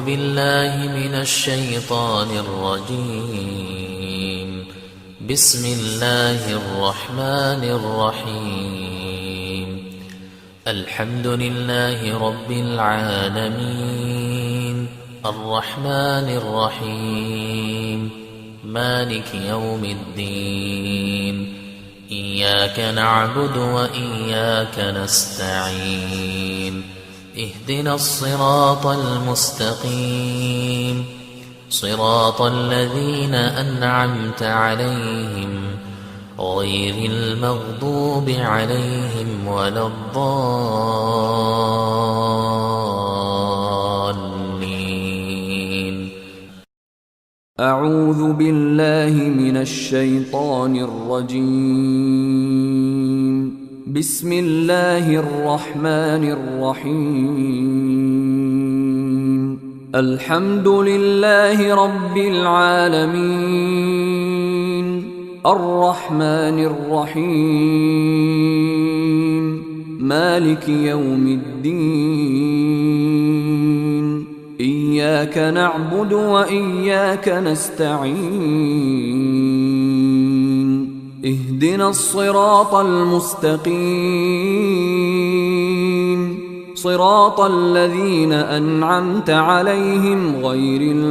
أعوذ بالله من الشيطان الرجيم. بسم الله الرحمن الرحيم. الحمد لله رب العالمين، الرحمن الرحيم، مالك يوم الدين. إياك نعبد وإياك نستعين. اهدنا الصراط المستقيم، صراط الذين أنعمت عليهم غير المغضوب عليهم ولا الضالين. أعوذ بالله من الشيطان الرجيم. بسم الله الرحمن الرحيم. الحمد لله رب العالمين، الرحمن الرحيم، مالك يوم الدين. إياك نعبد وإياك نستعين. اهدنا الصراط المستقيم، صراط الذين أنعمت عليهم غير المغضوب